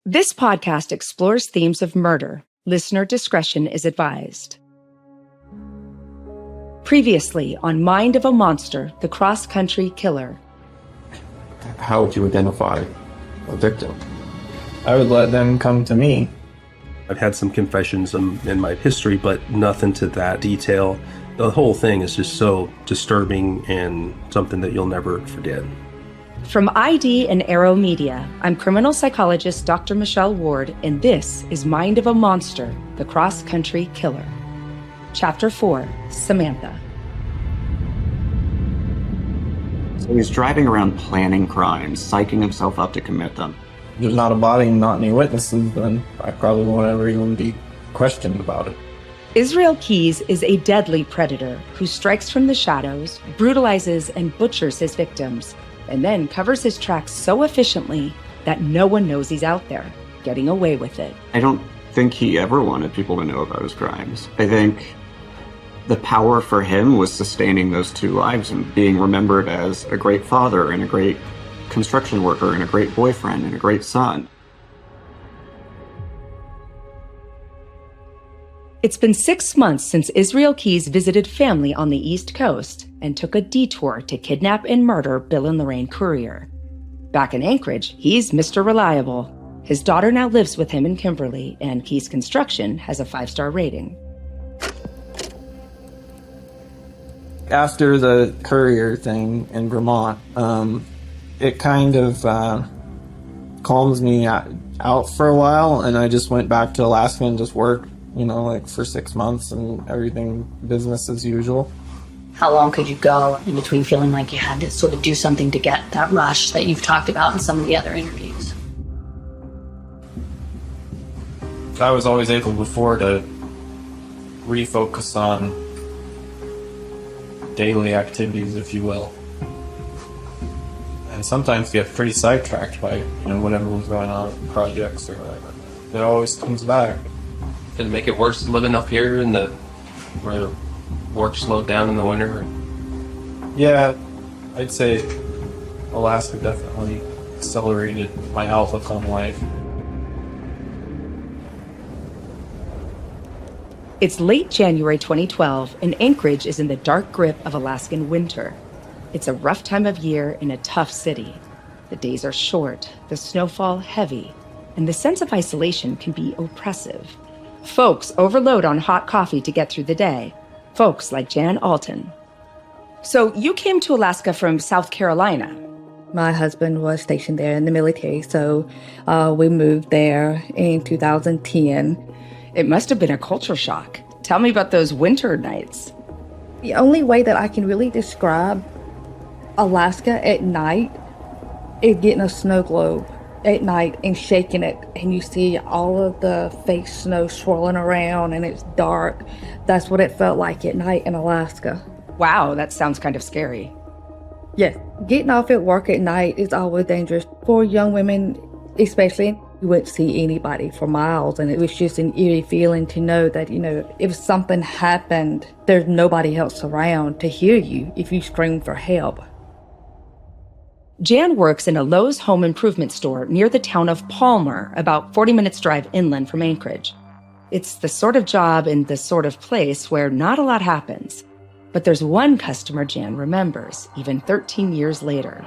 This podcast explores themes of murder. Listener discretion is advised. Previously on Mind of a Monster, the cross-country killer. How would you identify a victim? I would let them come to me. I've had some confessions in my history, but nothing to that detail. The whole thing is just so disturbing and something that you'll never forget. From ID and Arrow Media, I'm criminal psychologist Dr. Michelle Ward, and this is Mind of a Monster, the cross-country killer. Chapter 4, Samantha. So he's driving around planning crimes, psyching himself up to commit them. If there's not a body and not any witnesses, then I probably won't ever even be questioned about it. Israel Keyes is a deadly predator who strikes from the shadows, brutalizes and butchers his victims, and then covers his tracks so efficiently that no one knows he's out there, getting away with it. I don't think he ever wanted people to know about his crimes. I think the power for him was sustaining those two lives and being remembered as a great father and a great construction worker and a great boyfriend and a great son. It's been 6 months since Israel Keyes visited family on the East Coast and took a detour to kidnap and murder Bill and Lorraine Courier. Back in Anchorage, he's Mr. Reliable. His daughter now lives with him in Kimberly, and Keyes Construction has a 5-star rating. After the courier thing in Vermont, it kind of calms me out for a while, and I just went back to Alaska and just worked, for 6 months and everything business as usual. How long could you go in between feeling like you had to sort of do something to get that rush that you've talked about in some of the other interviews? I was always able before to refocus on daily activities, if you will. And sometimes get pretty sidetracked by, whatever was going on, projects or whatever. It always comes back. Did it make it worse living up here where work slowed down in the winter? Yeah, I'd say Alaska definitely accelerated my outlook on life. It's late January 2012, and Anchorage is in the dark grip of Alaskan winter. It's a rough time of year in a tough city. The days are short, the snowfall heavy, and the sense of isolation can be oppressive. Folks overload on hot coffee to get through the day. Folks like Jan Alton. So you came to Alaska from South Carolina. My husband was stationed there in the military, so we moved there in 2010. It must have been a culture shock. Tell me about those winter nights. The only way that I can really describe Alaska at night is getting a snow globe at night and shaking it, and you see all of the fake snow swirling around and it's dark. That's what it felt like at night in Alaska. Wow, that sounds kind of scary. Yes, getting off at work at night is always dangerous. For young women especially, you wouldn't see anybody for miles, and it was just an eerie feeling to know that, if something happened, there's nobody else around to hear you if you scream for help. Jan works in a Lowe's home improvement store near the town of Palmer, about 40 minutes drive inland from Anchorage. It's the sort of job and the sort of place where not a lot happens. But there's one customer Jan remembers, even 13 years later.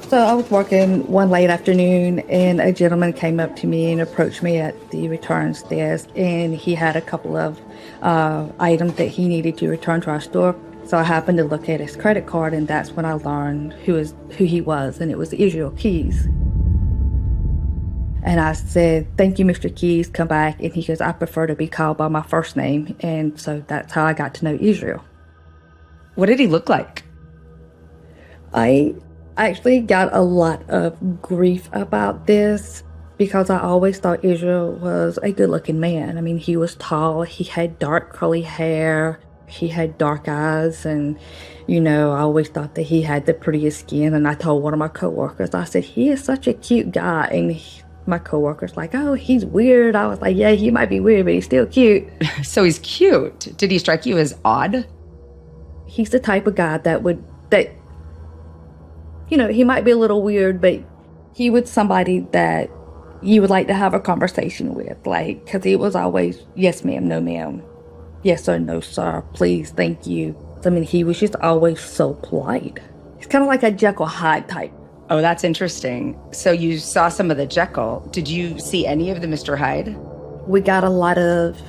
So I was working one late afternoon, and a gentleman came up to me and approached me at the returns desk, and he had a couple of items that he needed to return to our store. So I happened to look at his credit card, and that's when I learned who he was, and it was Israel Keyes. And I said, "Thank you, Mr. Keyes, come back." And he goes, "I prefer to be called by my first name." And so that's how I got to know Israel. What did he look like? I actually got a lot of grief about this because I always thought Israel was a good-looking man. I mean, he was tall, he had dark curly hair, he had dark eyes, and, I always thought that he had the prettiest skin. And I told one of my coworkers, I said, "He is such a cute guy." And my coworker's like, "Oh, he's weird." I was like, "Yeah, he might be weird, but he's still cute." So he's cute. Did he strike you as odd? He's the type of guy that he might be a little weird, but he was somebody that you would like to have a conversation with, like, because he was always, yes, ma'am, no, ma'am, yes, sir, no, sir, please, thank you. I mean, he was just always so polite. He's kind of like a Jekyll Hyde type. Oh, that's interesting. So you saw some of the Jekyll. Did you see any of the Mr. Hyde? We got a lot of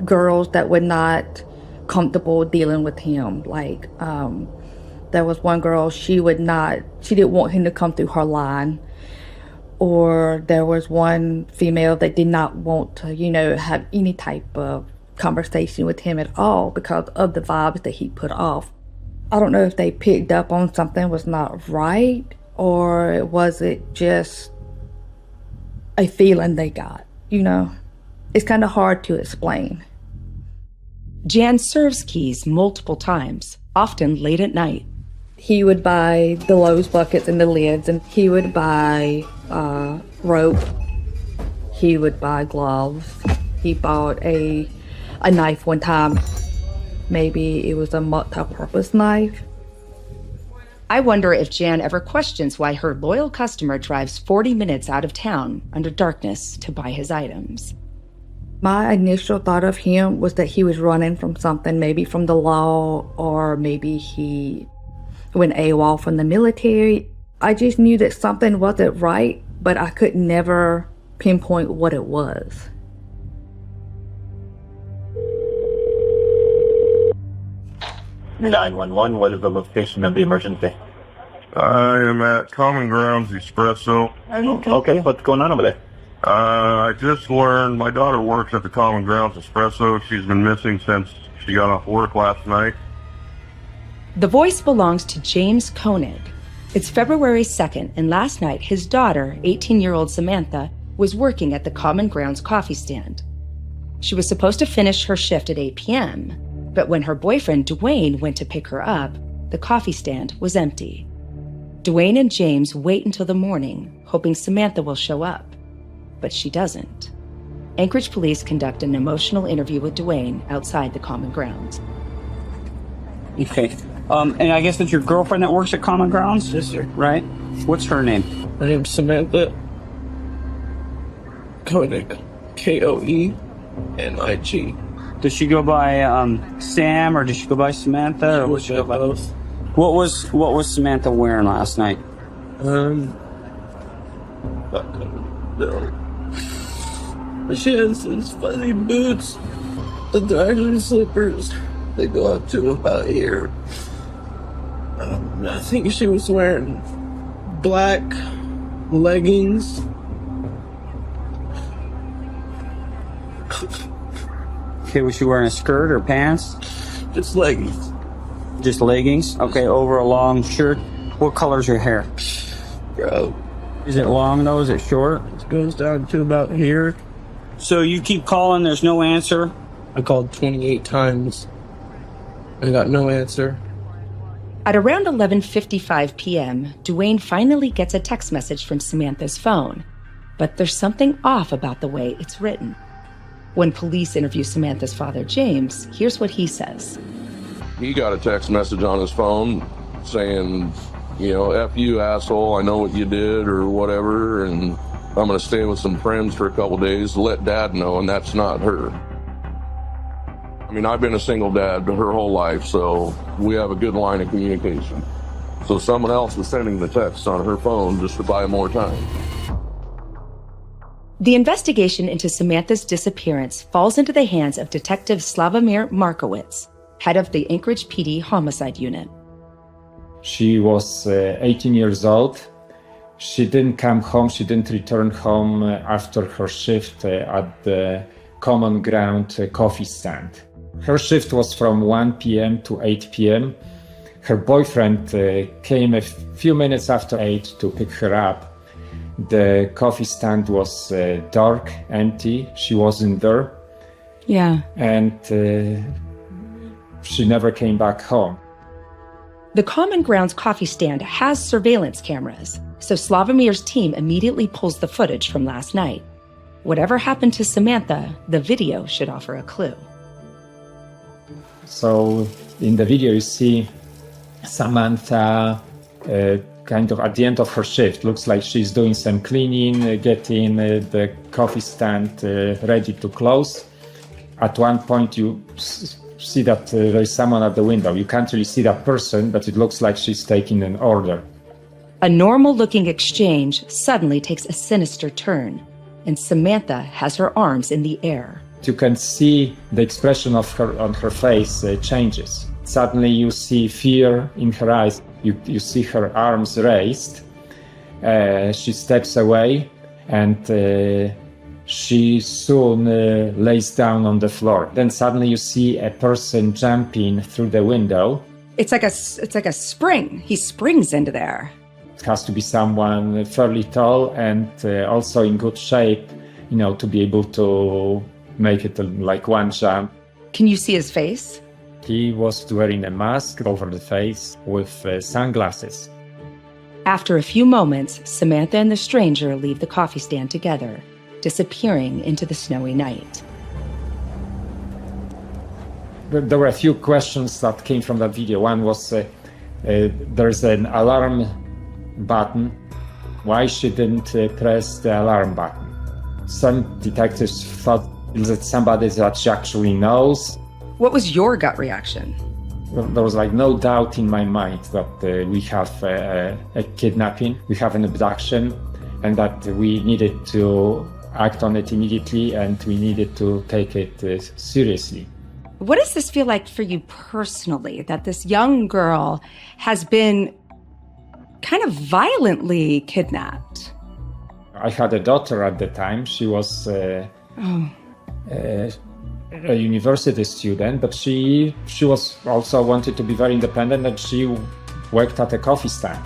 girls that were not comfortable dealing with him. Like, there was one girl, she didn't want him to come through her line. Or there was one female that did not want to, have any type of conversation with him at all because of the vibes that he put off. I don't know if they picked up on something was not right, or was it just a feeling they got, It's kind of hard to explain. Jan serves keys multiple times, often late at night. He would buy the Lowe's buckets and the lids, and he would buy rope. He would buy gloves. He bought a knife one time. Maybe it was a multi-purpose knife. I wonder if Jan ever questions why her loyal customer drives 40 minutes out of town under darkness to buy his items. My initial thought of him was that he was running from something, maybe from the law, or maybe he went AWOL from the military. I just knew that something wasn't right, but I could never pinpoint what it was. (911), what is the location of the emergency? I am at Common Grounds Espresso. Okay, what's going on over there? I just learned my daughter works at the Common Grounds Espresso. She's been missing since she got off work last night. The voice belongs to James Koenig. It's February 2nd, and last night his daughter, 18-year-old Samantha, was working at the Common Grounds coffee stand. She was supposed to finish her shift at 8 p.m., but when her boyfriend, Dwayne, went to pick her up, the coffee stand was empty. Dwayne and James wait until the morning, hoping Samantha will show up, but she doesn't. Anchorage police conduct an emotional interview with Dwayne outside the Common Grounds. Okay. And I guess it's your girlfriend that works at Common Grounds? Yes, sir. Right? What's her name? Her name's Samantha Koenig. Koenig. Does she go by Sam, or does she go by Samantha, or what she go by? Both. What was Samantha wearing last night? No. She has these fuzzy boots, but they're actually slippers. They go up to about here. I think she was wearing black leggings. Okay, was she wearing a skirt or pants? Just leggings. Just leggings? Okay, over a long shirt. What color's your hair? Bro, Is it long though? Is it short? it goes down to about here. So you keep calling, there's no answer? I called 28 times. I got no answer. At around 11:55 p.m., Dwayne finally gets a text message from Samantha's phone, but there's something off about the way it's written. When police interview Samantha's father, James, here's what he says. He got a text message on his phone saying, F you, asshole, I know what you did or whatever, and I'm going to stay with some friends for a couple days, let Dad know, and that's not her. I mean, I've been a single dad her whole life, so we have a good line of communication. So someone else was sending the texts on her phone just to buy more time. The investigation into Samantha's disappearance falls into the hands of Detective Slavomir Markowitz, head of the Anchorage PD Homicide Unit. She was 18 years old. She didn't come home, she didn't return home after her shift at the Common Ground coffee stand. Her shift was from 1 p.m. to 8 p.m. Her boyfriend came a few minutes after 8 to pick her up. The coffee stand was dark, empty. She wasn't there. Yeah. And she never came back home. The Common Grounds coffee stand has surveillance cameras, so Slavomir's team immediately pulls the footage from last night. Whatever happened to Samantha, the video should offer a clue. So in the video you see Samantha kind of at the end of her shift. Looks like she's doing some cleaning, getting the coffee stand ready to close. At one point, you see that there's someone at the window. You can't really see that person, but it looks like she's taking an order. A normal-looking exchange suddenly takes a sinister turn, and Samantha has her arms in the air. You can see the expression of her on her face changes. Suddenly you see fear in her eyes. You see her arms raised. She steps away, and she soon lays down on the floor. Then suddenly you see a person jumping through the window. It's like a spring. He springs into there. It has to be someone fairly tall and also in good shape, to be able to make it like one jump. Can you see his face? He was wearing a mask over the face with sunglasses. After a few moments, Samantha and the stranger leave the coffee stand together, disappearing into the snowy night. There were a few questions that came from that video. One was, there's an alarm button. Why she didn't press the alarm button? Some detectives thought that somebody that she actually knows. What was your gut reaction? There was no doubt in my mind that we have a kidnapping, we have an abduction, and that we needed to act on it immediately and we needed to take it seriously. What does this feel like for you personally, that this young girl has been kind of violently kidnapped? I had a daughter at the time. She was a university student, but she was also wanted to be very independent, and she worked at a coffee stand.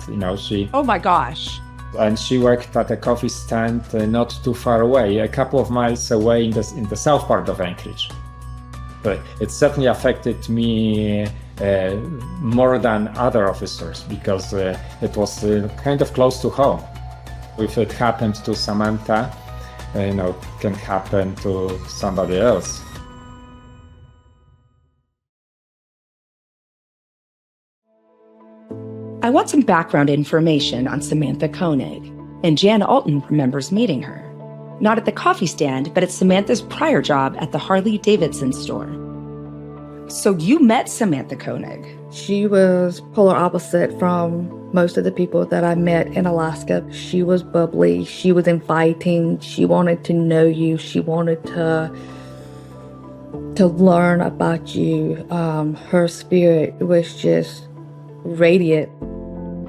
Oh my gosh. And she worked at a coffee stand not too far away, a couple of miles away in the south part of Anchorage. But it certainly affected me more than other officers because it was kind of close to home. If it happened to Samantha, it can happen to somebody else. I want some background information on Samantha Koenig, and Jan Alton remembers meeting her. Not at the coffee stand, but at Samantha's prior job at the Harley-Davidson store. So you met Samantha Koenig. She was polar opposite from most of the people that I met in Alaska. She was bubbly, she was inviting, she wanted to know you, she wanted to learn about you. Her spirit was just radiant.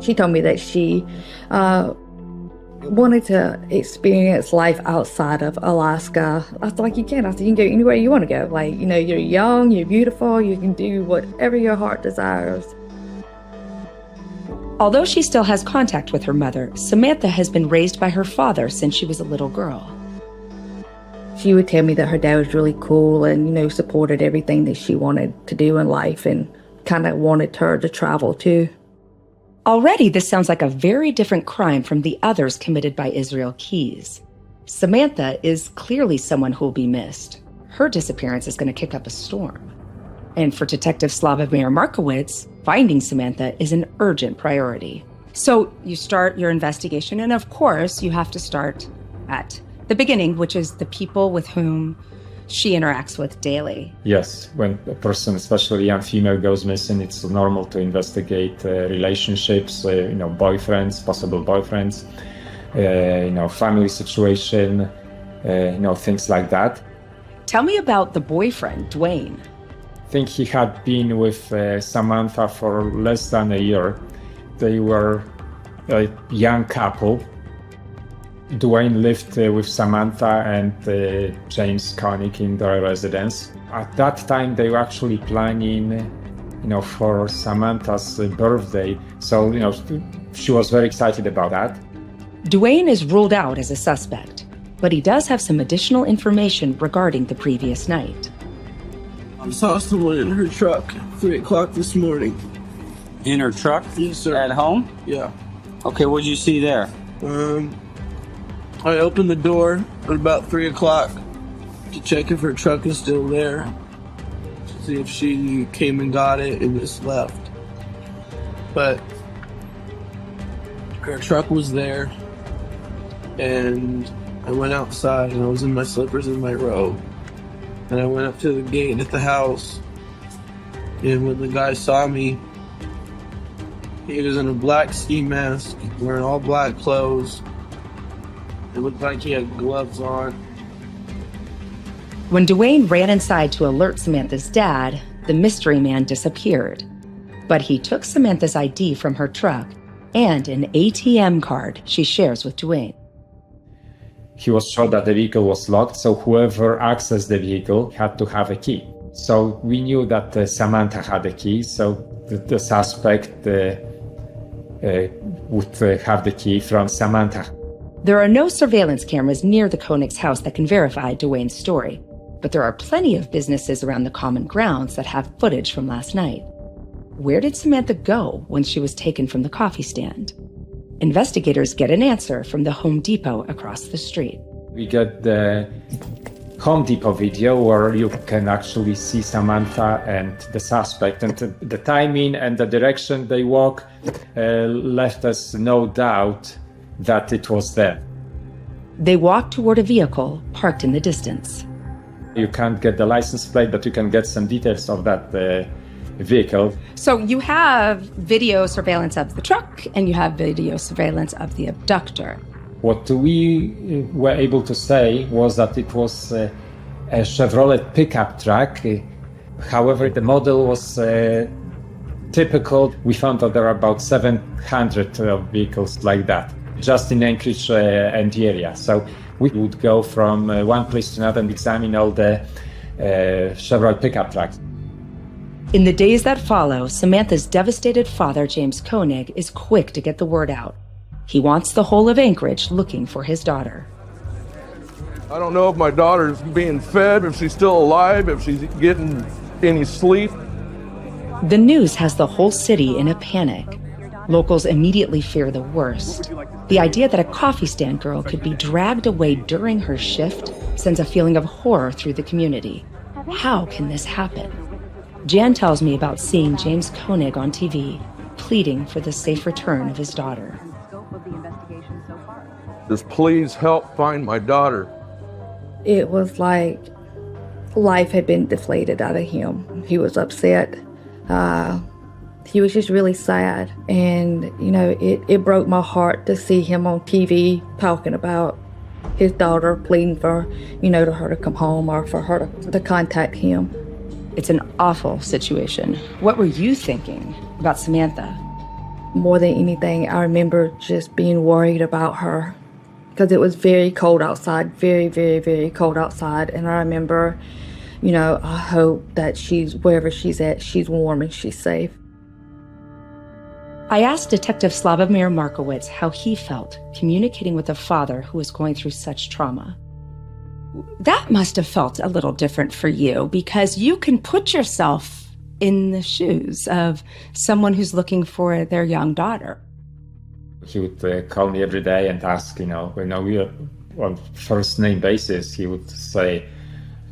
She told me that she wanted to experience life outside of Alaska. I was like, you can. I said, you can go anywhere you want to go. You're young, you're beautiful, you can do whatever your heart desires. Although she still has contact with her mother, Samantha has been raised by her father since she was a little girl. She would tell me that her dad was really cool and, supported everything that she wanted to do in life and kind of wanted her to travel too. Already, this sounds like a very different crime from the others committed by Israel Keys. Samantha is clearly someone who will be missed. Her disappearance is going to kick up a storm. And for Detective Slavomir Markowitz, finding Samantha is an urgent priority. So you start your investigation, and of course, you have to start at the beginning, which is the people with whom she interacts with daily. Yes, when a person, especially a young female, goes missing, it's normal to investigate relationships, boyfriends, possible boyfriends, family situation, things like that. Tell me about the boyfriend, Dwayne. I think he had been with Samantha for less than a year. They were a young couple. Dwayne lived with Samantha and James Koenig in their residence. At that time, they were actually planning, for Samantha's birthday. So, she was very excited about that. Dwayne is ruled out as a suspect, but he does have some additional information regarding the previous night. I saw someone in her truck 3 o'clock this morning. In her truck? Yes, sir. At home? Yeah. Okay, what did you see there? I opened the door at about 3 o'clock to check if her truck is still there, to see if she came and got it and just left. But Her truck was there, and I went outside, and I was in my slippers and my robe. And I went up to the gate at the house, and when the guy saw me, he was in a black ski mask, wearing all black clothes. It looked like he had gloves on. When Dwayne ran inside to alert Samantha's dad, the mystery man disappeared. But he took Samantha's ID from her truck and an ATM card she shares with Dwayne. He was sure that the vehicle was locked, so whoever accessed the vehicle had to have a key. So we knew that Samantha had a key, so the suspect would have the key from Samantha. There are no surveillance cameras near the Koenig's house that can verify Dwayne's story, but there are plenty of businesses around the common grounds that have footage from last night. Where did Samantha go when she was taken from the coffee stand? Investigators get an answer from the Home Depot across the street. We get the Home Depot video where you can actually see Samantha and the suspect, and the timing and the direction they walk left us no doubt that it was them. They walk toward a vehicle parked in the distance. You can't get the license plate, but you can get some details of that vehicle. So you have video surveillance of the truck and you have video surveillance of the abductor. What we were able to say was that it was a Chevrolet pickup truck. However, the model was typical. We found that there are about 700 of vehicles like that, just in Anchorage and the area. So we would go from one place to another and examine all the Chevrolet pickup trucks. In the days that follow, Samantha's devastated father, James Koenig, is quick to get the word out. He wants the whole of Anchorage looking for his daughter. I don't know if my daughter's being fed, if she's still alive, if she's getting any sleep. The news has the whole city in a panic. Locals immediately fear the worst. The idea that a coffee stand girl could be dragged away during her shift sends a feeling of horror through the community. How can this happen? Jan tells me about seeing James Koenig on TV, pleading for the safe return of his daughter. Just please help find my daughter. It was like life had been deflated out of him. He was upset. He was just really sad. And, you know, it broke my heart to see him on TV talking about his daughter, pleading for, you know, to her to come home or for her to contact him. It's an awful situation. What were you thinking about Samantha? More than anything, I remember just being worried about her because it was very cold outside, very, very, very cold outside. And I remember, you know, I hope that wherever she's at, she's warm and she's safe. I asked Detective Slavomir Markowitz how he felt communicating with a father who was going through such trauma. That must have felt a little different for you because you can put yourself in the shoes of someone who's looking for their young daughter. He would call me every day and ask, we are on first name basis. He would say,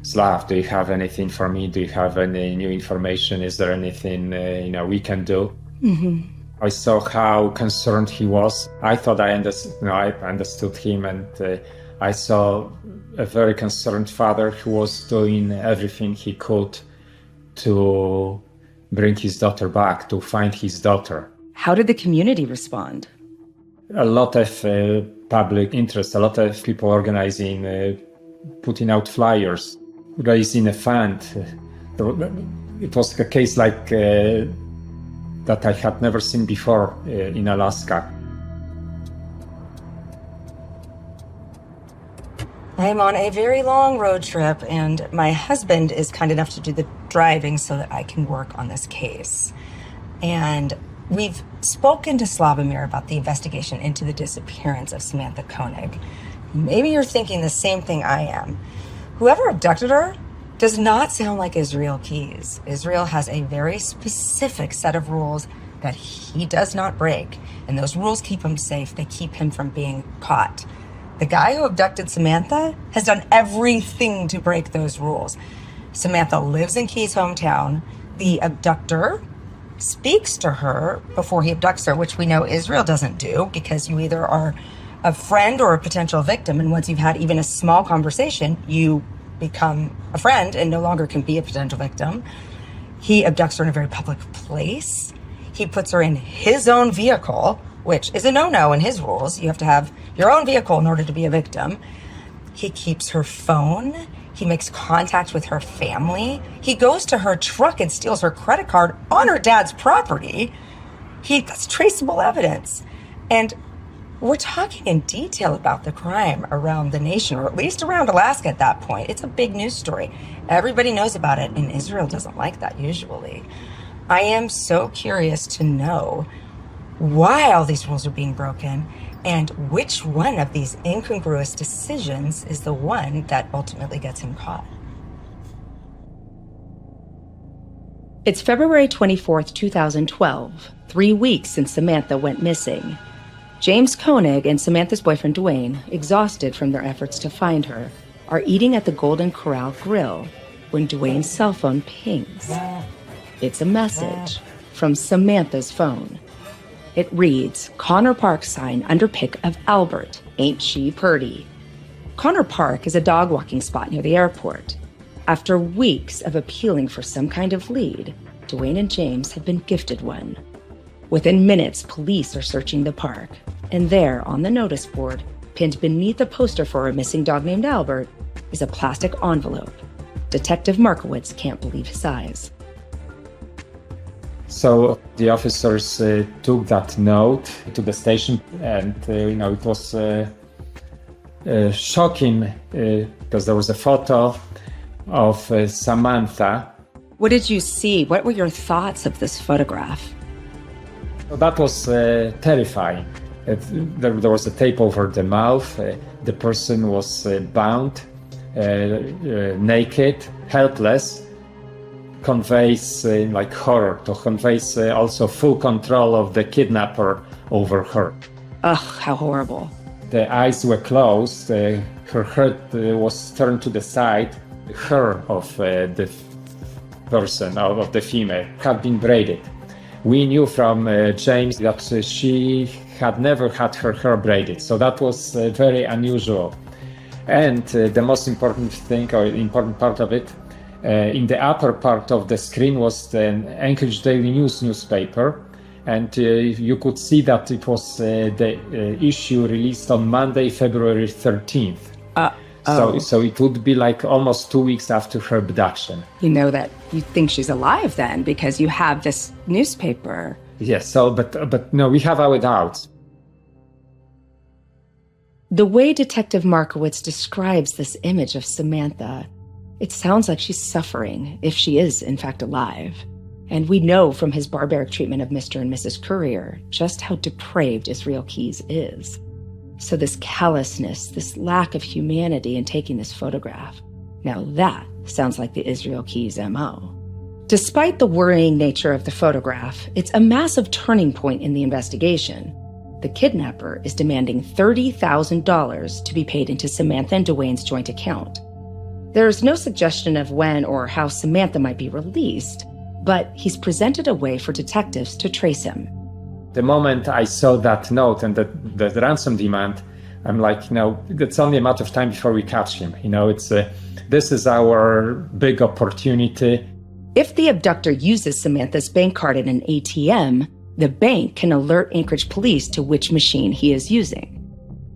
Slav, do you have anything for me? Do you have any new information? Is there anything, we can do? Mm-hmm. I saw how concerned he was. I thought I understood him, and I saw a very concerned father who was doing everything he could to bring his daughter back, to find his daughter. How did the community respond? A lot of public interest, a lot of people organizing, putting out flyers, raising a fund. It was a case like that I had never seen before in Alaska. I'm on a very long road trip, and my husband is kind enough to do the driving so that I can work on this case. And we've spoken to Slavomir about the investigation into the disappearance of Samantha Koenig. Maybe you're thinking the same thing I am. Whoever abducted her does not sound like Israel Keys. Israel has a very specific set of rules that he does not break, and those rules keep him safe. They keep him from being caught. The guy who abducted Samantha has done everything to break those rules. Samantha lives in Key's hometown. The abductor speaks to her before he abducts her, which we know Israel doesn't do, because you either are a friend or a potential victim, and once you've had even a small conversation, you become a friend and no longer can be a potential victim. He abducts her in a very public place. He puts her in his own vehicle, which is a no-no in his rules. You have to have your own vehicle in order to be a victim. He keeps her phone. He makes contact with her family. He goes to her truck and steals her credit card on her dad's property. That's traceable evidence. And we're talking in detail about the crime around the nation, or at least around Alaska at that point. It's a big news story. Everybody knows about it, and Israel doesn't like that usually. I am so curious to know why all these rules are being broken and which one of these incongruous decisions is the one that ultimately gets him caught. It's February 24th, 2012, 3 weeks since Samantha went missing. James Koenig and Samantha's boyfriend Dwayne, exhausted from their efforts to find her, are eating at the Golden Corral Grill when Dwayne's cell phone pings. It's a message from Samantha's phone. It reads, Connor Park sign under pic of Albert, ain't she purty? Connor Park is a dog walking spot near the airport. After weeks of appealing for some kind of lead, Dwayne and James have been gifted one. Within minutes, police are searching the park, and there, on the notice board, pinned beneath a poster for a missing dog named Albert, is a plastic envelope. Detective Markowitz can't believe his eyes. So the officers took that note to the station, and it was shocking because there was a photo of Samantha. What did you see? What were your thoughts of this photograph? That was terrifying. There was a tape over the mouth. The person was bound, naked, helpless. Conveys horror, to conveys also full control of the kidnapper over her. Ugh, how horrible. The eyes were closed, her head was turned to the side. The hair of the person, of the female, had been braided. We knew from James that she had never had her hair braided, so that was very unusual. And the most important thing, or important part of it, in the upper part of the screen was the Anchorage Daily News newspaper, and you could see that it was the issue released on Monday, February 13th. So it would be almost 2 weeks after her abduction. You know that you think she's alive then because you have this newspaper. Yes, but no, we have our doubts. The way Detective Markowitz describes this image of Samantha, it sounds like she's suffering, if she is in fact alive. And we know from his barbaric treatment of Mr. and Mrs. Courier just how depraved Israel Keys is. So this callousness, this lack of humanity in taking this photograph, now that sounds like the Israel Keys MO. Despite the worrying nature of the photograph, it's a massive turning point in the investigation. The kidnapper is demanding $30,000 to be paid into Samantha and Dwayne's joint account. There's no suggestion of when or how Samantha might be released, but he's presented a way for detectives to trace him. The moment I saw that note and the ransom demand, I'm like, it's only a matter of time before we catch him. This is our big opportunity. If the abductor uses Samantha's bank card in an ATM, the bank can alert Anchorage police to which machine he is using.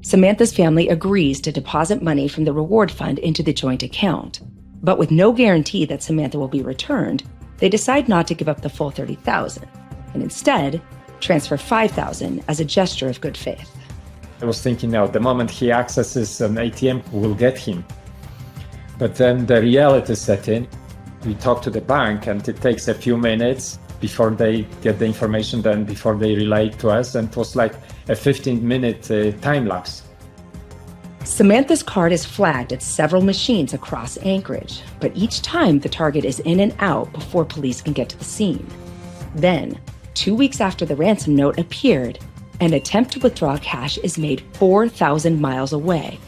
Samantha's family agrees to deposit money from the reward fund into the joint account. But with no guarantee that Samantha will be returned, they decide not to give up the full $30,000, and instead transfer $5,000 as a gesture of good faith. I was thinking, the moment he accesses an ATM, we'll get him. But then the reality set in. We talk to the bank, and it takes a few minutes before they get the information, then before they relay it to us, and it was like a 15-minute time lapse. Samantha's card is flagged at several machines across Anchorage, but each time the target is in and out before police can get to the scene. Then, 2 weeks after the ransom note appeared, an attempt to withdraw cash is made 4,000 miles away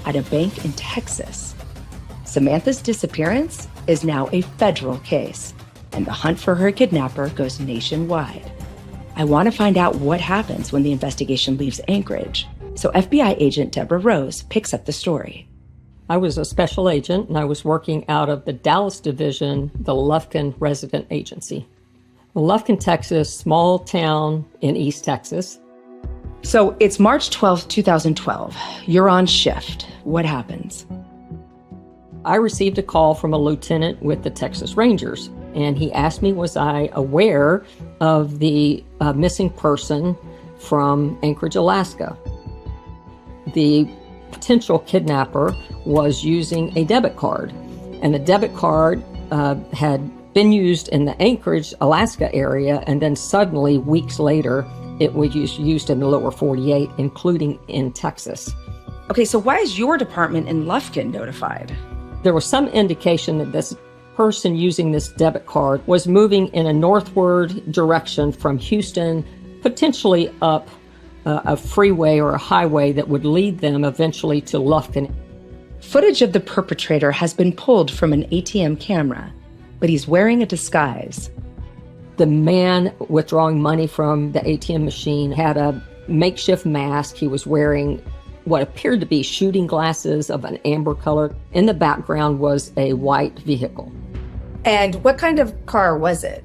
at a bank in Texas. Samantha's disappearance is now a federal case. and the hunt for her kidnapper goes nationwide. I want to find out what happens when the investigation leaves Anchorage, so FBI agent Deborah Rose picks up the story. I was a special agent, and I was working out of the Dallas division, the Lufkin Resident Agency. Well, Lufkin, Texas, small town in East Texas. So it's March 12th, 2012. You're on shift. What happens? I received a call from a lieutenant with the Texas Rangers, and he asked me, was I aware of the missing person from Anchorage, Alaska? The potential kidnapper was using a debit card, and the debit card had been used in the Anchorage, Alaska area, and then suddenly, weeks later, it was used in the lower 48, including in Texas. Okay, so why is your department in Lufkin notified? There was some indication that this person using this debit card was moving in a northward direction from Houston, potentially up a freeway or a highway that would lead them eventually to Lufkin. Footage of the perpetrator has been pulled from an ATM camera, but he's wearing a disguise. The man withdrawing money from the ATM machine had a makeshift mask. He was wearing what appeared to be shooting glasses of an amber color. In the background was a white vehicle. And what kind of car was it?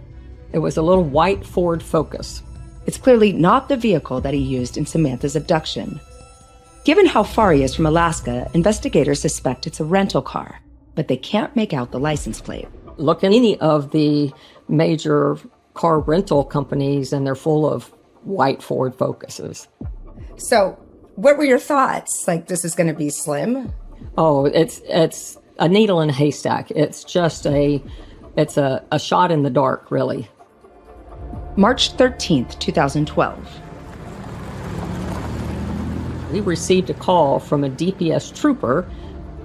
It was a little white Ford Focus. It's clearly not the vehicle that he used in Samantha's abduction. Given how far he is from Alaska, investigators suspect it's a rental car, but they can't make out the license plate. Look at any of the major car rental companies, and they're full of white Ford Focuses. So, what were your thoughts? Like, this is going to be slim? Oh, it's a needle in a haystack. It's just a shot in the dark, really. March 13th, 2012. We received a call from a DPS trooper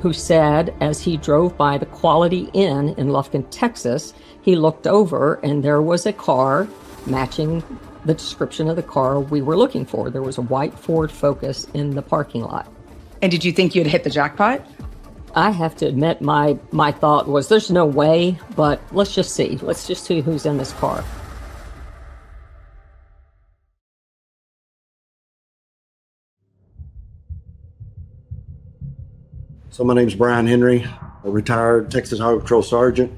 who said as he drove by the Quality Inn in Lufkin, Texas, he looked over and there was a car matching the description of the car we were looking for. There was a white Ford Focus in the parking lot. And did you think you'd hit the jackpot? I have to admit my thought was there's no way, but let's just see. Let's just see who's in this car. So my name's Brian Henry, a retired Texas Highway Patrol Sergeant.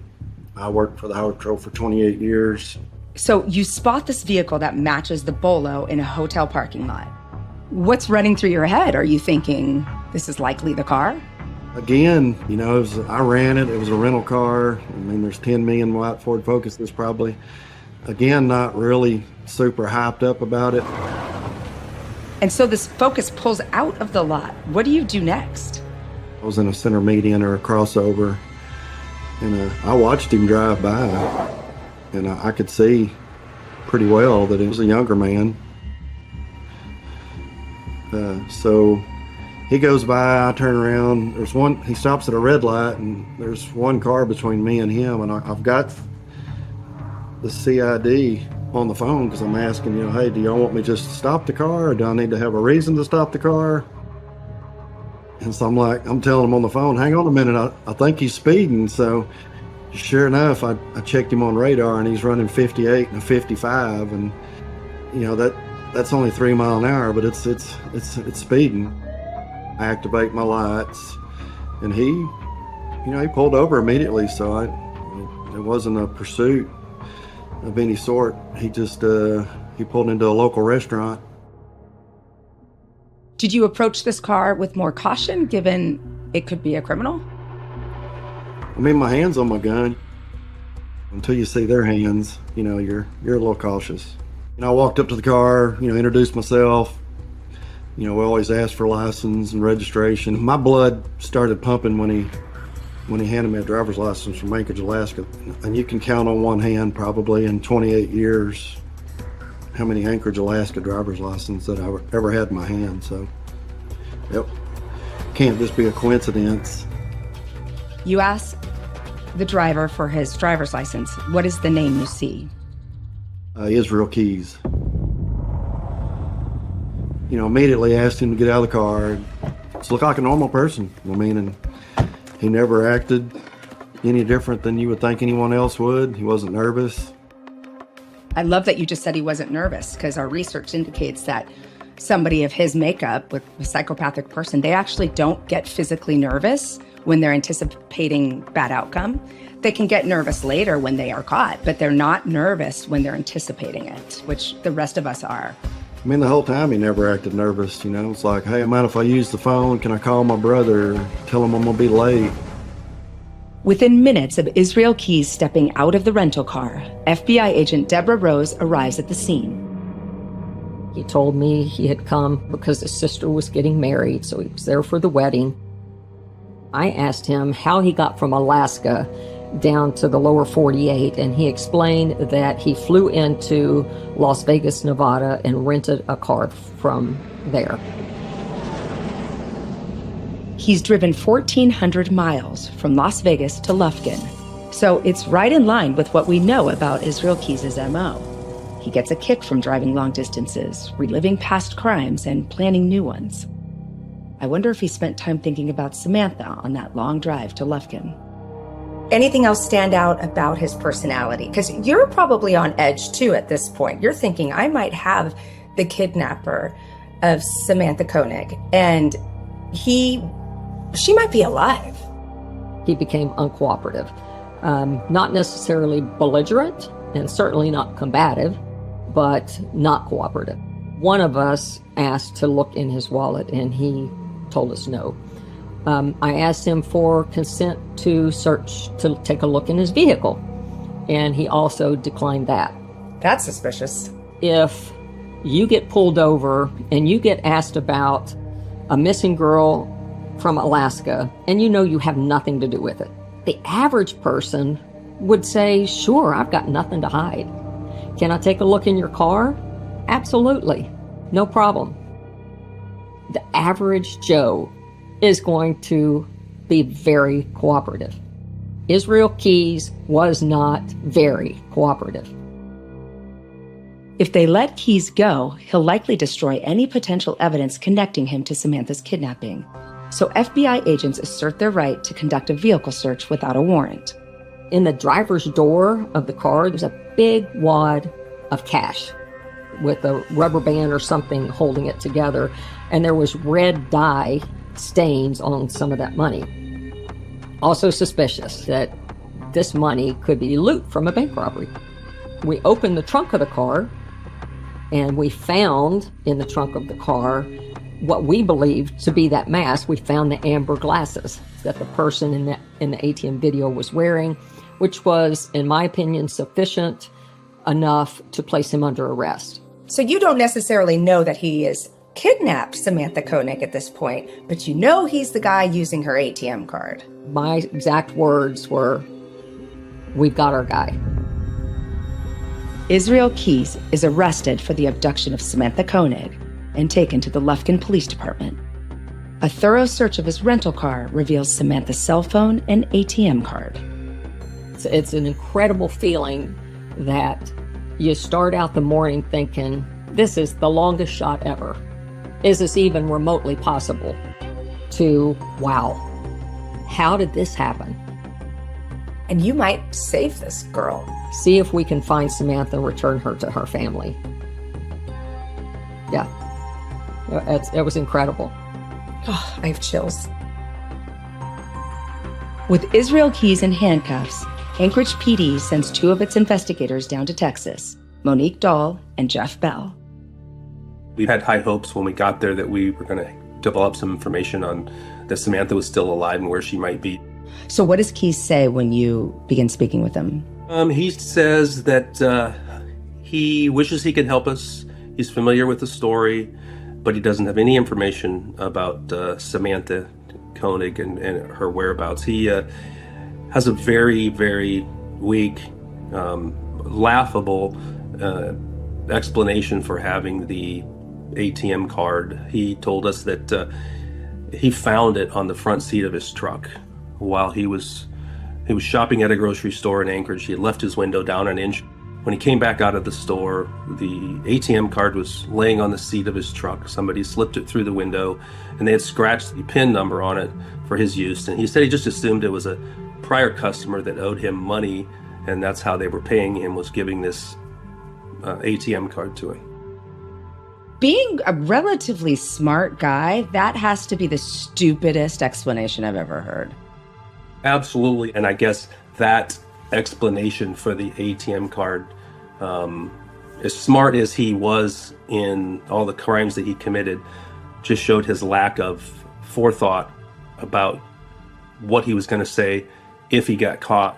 I worked for the Highway Patrol for 28 years. So you spot this vehicle that matches the Bolo in a hotel parking lot. What's running through your head? Are you thinking this is likely the car? Again, I ran it. It was a rental car. I mean, there's 10 million white Ford Focuses probably. Again, not really super hyped up about it. And so this Focus pulls out of the lot. What do you do next? I was in a center median or a crossover, and I watched him drive by, and I could see pretty well that it was a younger man. So he goes by, I turn around, he stops at a red light, and there's one car between me and him, and I've got the CID on the phone because I'm asking, hey, do y'all want me just to stop the car, or do I need to have a reason to stop the car? And so I'm telling him on the phone, hang on a minute, I think he's speeding. So sure enough, I checked him on radar, and he's running 58 and a 55, and that's only 3 miles an hour, but it's speeding. I activate my lights, and he pulled over immediately. So it wasn't a pursuit of any sort. He just he pulled into a local restaurant. Did you approach this car with more caution, given it could be a criminal? I mean, my hand's on my gun. Until you see their hands, you're a little cautious. I walked up to the car, introduced myself. We always ask for license and registration. My blood started pumping when he handed me a driver's license from Anchorage, Alaska. And you can count on one hand, probably in 28 years, how many Anchorage, Alaska driver's licenses that I ever had in my hand. So, yep, can't just be a coincidence. You ask the driver for his driver's license. What is the name you see? Israel Keys. Immediately asked him to get out of the car. Just looked like a normal person. And he never acted any different than you would think anyone else would. He wasn't nervous. I love that you just said he wasn't nervous, because our research indicates that somebody of his makeup, with a psychopathic person, they actually don't get physically nervous when they're anticipating bad outcome. They can get nervous later when they are caught, but they're not nervous when they're anticipating it, which the rest of us are. I mean, the whole time he never acted nervous, you know. It's like, hey, mind if I use the phone? Can I call my brother? Tell him I'm gonna be late. Within minutes of Israel Keys stepping out of the rental car, FBI agent Deborah Rose arrives at the scene. He told me he had come because his sister was getting married, so he was there for the wedding. I asked him how he got from Alaska down to the lower 48, and he explained that he flew into Las Vegas, Nevada, and rented a car from there. He's driven 1,400 miles from Las Vegas to Lufkin, so it's right in line with what we know about Israel Keys' MO. He gets a kick from driving long distances, reliving past crimes, and planning new ones. I wonder if he spent time thinking about Samantha on that long drive to Lufkin. Anything else stand out about his personality? Because you're probably on edge, too, at this point. You're thinking, I might have the kidnapper of Samantha Koenig, and she might be alive. He became uncooperative. Not necessarily belligerent, and certainly not combative, but not cooperative. One of us asked to look in his wallet, and he told us no. I asked him for consent to take a look in his vehicle, and he also declined that. That's suspicious. If you get pulled over and you get asked about a missing girl from Alaska, and you know you have nothing to do with it, the average person would say, sure, I've got nothing to hide. Can I take a look in your car? Absolutely. No problem. The average Joe is going to be very cooperative. Israel Keys was not very cooperative. If they let Keys go, he'll likely destroy any potential evidence connecting him to Samantha's kidnapping. So FBI agents assert their right to conduct a vehicle search without a warrant. In the driver's door of the car, there's a big wad of cash with a rubber band or something holding it together, and there was red dye stains on some of that money. Also suspicious that this money could be loot from a bank robbery. We opened the trunk of the car, and we found in the trunk of the car what we believed to be that mask. We found the amber glasses that the person in the ATM video was wearing, which was, in my opinion, sufficient enough to place him under arrest. So you don't necessarily know that he has kidnapped Samantha Koenig at this point, but you know he's the guy using her ATM card. My exact words were, we've got our guy. Israel Keys is arrested for the abduction of Samantha Koenig and taken to the Lufkin Police Department. A thorough search of his rental car reveals Samantha's cell phone and ATM card. It's an incredible feeling that you start out the morning thinking, this is the longest shot ever. Is this even remotely possible? To, wow, how did this happen? And you might save this girl. See if we can find Samantha, return her to her family. Yeah, it was incredible. Oh, I have chills. With Israel Keys in handcuffs, Anchorage PD sends two of its investigators down to Texas, Monique Dahl and Jeff Bell. We had high hopes when we got there that we were going to develop some information on that Samantha was still alive and where she might be. So what does Keys say when you begin speaking with him? He says that he wishes he could help us. He's familiar with the story, but he doesn't have any information about Samantha Koenig and her whereabouts. He has a very, very weak, laughable explanation for having the ATM card. He told us that he found it on the front seat of his truck while he was shopping at a grocery store in Anchorage. He had left his window down an inch. When he came back out of the store, the ATM card was laying on the seat of his truck. Somebody slipped it through the window, and they had scratched the PIN number on it for his use. And he said he just assumed it was a prior customer that owed him money, and that's how they were paying him, was giving this ATM card to him. Being a relatively smart guy, that has to be the stupidest explanation I've ever heard. Absolutely. And I guess that explanation for the ATM card, as smart as he was in all the crimes that he committed, just showed his lack of forethought about what he was going to say if he got caught.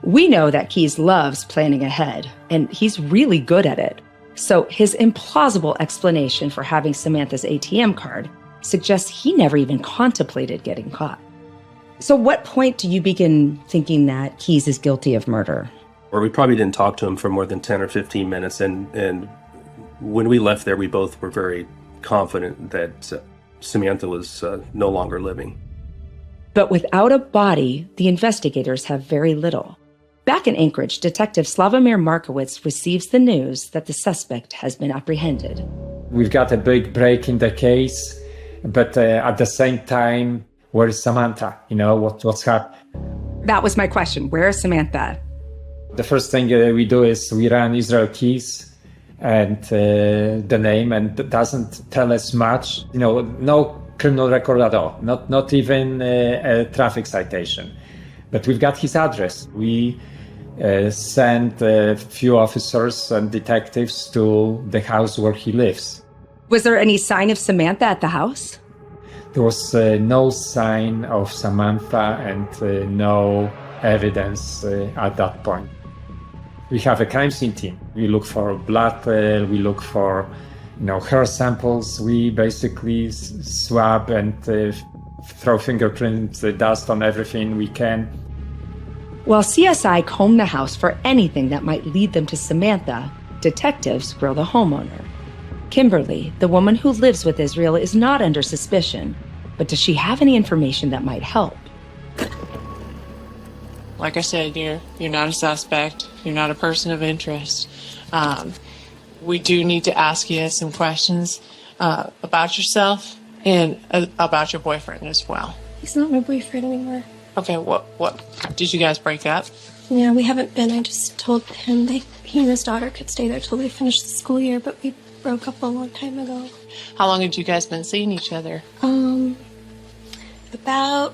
We know that Keyes loves planning ahead, and he's really good at it. So his implausible explanation for having Samantha's ATM card suggests he never even contemplated getting caught. So what point do you begin thinking that Keyes is guilty of murder? Or we probably didn't talk to him for more than 10 or 15 minutes. And when we left there, we both were very confident that Samantha was no longer living. But without a body, the investigators have very little. Back in Anchorage, Detective Slavomir Markowitz receives the news that the suspect has been apprehended. We've got a big break in the case, but at the same time, where is Samantha? You know, what's happening? That was my question. Where is Samantha? The first thing we do is we run Israel Keyes and the name, and it doesn't tell us much. You know, no criminal record at all, not even a traffic citation. But we've got his address. We sent a few officers and detectives to the house where he lives. Was there any sign of Samantha at the house? There was no sign of Samantha and no evidence at that point. We have a crime scene team. We look for blood, we look for hair samples. We basically swab and throw fingerprints, dust on everything we can. While CSI comb the house for anything that might lead them to Samantha, detectives grill the homeowner. Kimberly, the woman who lives with Israel, is not under suspicion, but does she have any information that might help? Like I said, you're not a suspect. You're not a person of interest. We do need to ask you some questions about yourself and about your boyfriend as well. He's not my boyfriend anymore. Okay, what? Did you guys break up? Yeah, we haven't been. I just told him that he and his daughter could stay there till they finish the school year, but we broke up a long time ago. How long had you guys been seeing each other? About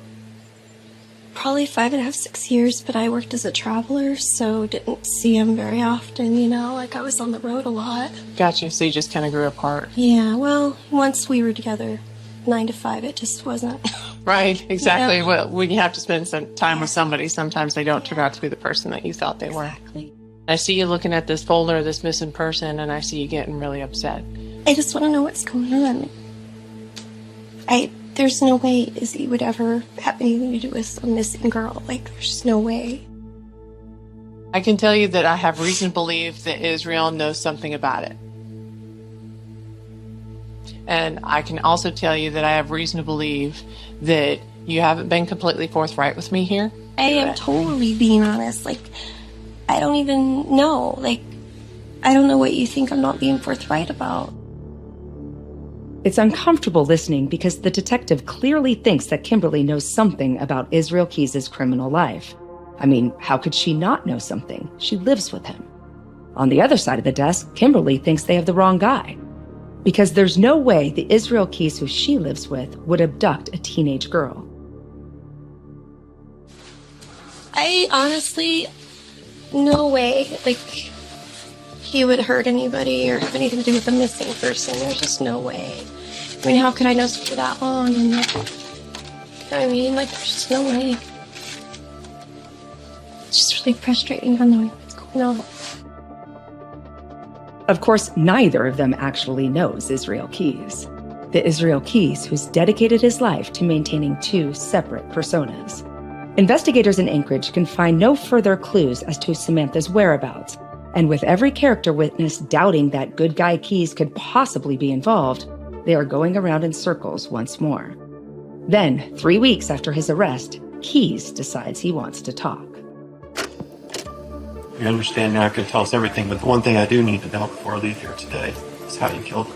probably 5.5, 6 years, but I worked as a traveler, so didn't see him very often, like I was on the road a lot. Gotcha, so you just kind of grew apart. Yeah, well, once we were together, 9 to 5, it just wasn't. Right, exactly. Yeah. Well, when you have to spend some time with somebody, sometimes they don't turn out to be the person that you thought they were. Exactly. I see you looking at this folder, this missing person, and I see you getting really upset. I just want to know what's going on. There's no way Izzy would ever have anything to do with a missing girl. There's just no way. I can tell you that I have reason to believe that Israel knows something about it. And I can also tell you that I have reason to believe that you haven't been completely forthright with me here. I am totally being honest. I don't even know. I don't know what you think I'm not being forthright about. It's uncomfortable listening because the detective clearly thinks that Kimberly knows something about Israel Keyes' criminal life. I mean, how could she not know something? She lives with him. On the other side of the desk, Kimberly thinks they have the wrong guy. Because there's no way the Israel Keyes who she lives with would abduct a teenage girl. I honestly, no way, he would hurt anybody or have anything to do with a missing person. There's just no way. I mean, how could I know for that long? And there's just no way. It's just really frustrating not knowing what's going on. Of course, neither of them actually knows Israel Keyes. The Israel Keyes who's dedicated his life to maintaining two separate personas. Investigators in Anchorage can find no further clues as to Samantha's whereabouts. And with every character witness doubting that good guy Keyes could possibly be involved, they are going around in circles once more. Then, 3 weeks after his arrest, Keyes decides he wants to talk. You understand now, I could tell us everything, but the one thing I do need to know before I leave here today is how you killed her.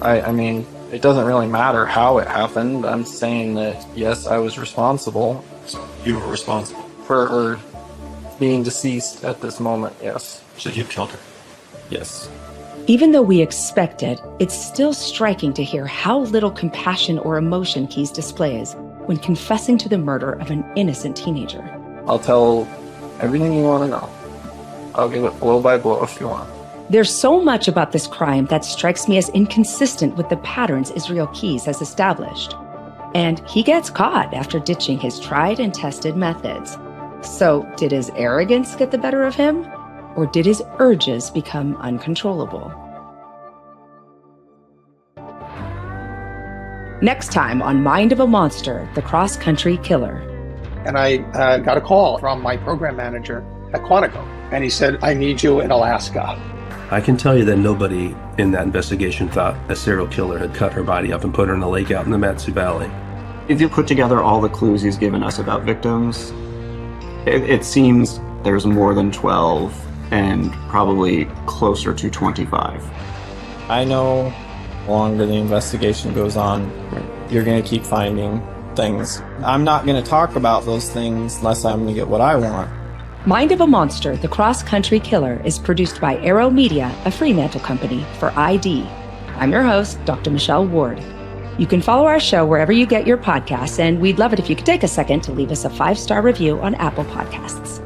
I mean, it doesn't really matter how it happened. I'm saying that, yes, I was responsible. So you were responsible. For her being deceased at this moment, yes. So you killed her. Yes. Even though we expect it, it's still striking to hear how little compassion or emotion Keyes displays when confessing to the murder of an innocent teenager. I'll tell everything you want to know. I'll give it blow by blow if you want. There's so much about this crime that strikes me as inconsistent with the patterns Israel Keyes has established. And he gets caught after ditching his tried and tested methods. So, did his arrogance get the better of him? Or did his urges become uncontrollable? Next time on Mind of a Monster, the cross-country killer. And I got a call from my program manager at Quantico, and he said, I need you in Alaska. I can tell you that nobody in that investigation thought a serial killer had cut her body up and put her in a lake out in the Matsu Valley. If you put together all the clues he's given us about victims, it seems there's more than 12 and probably closer to 25. I know the longer the investigation goes on, you're going to keep finding things. I'm not going to talk about those things unless I'm going to get what I want. Mind of a Monster, the cross-country killer is produced by Arrow Media, a Fremantle company, for ID. I'm your host, Dr. Michelle Ward. You can follow our show wherever you get your podcasts, and we'd love it if you could take a second to leave us a 5-star review on Apple Podcasts.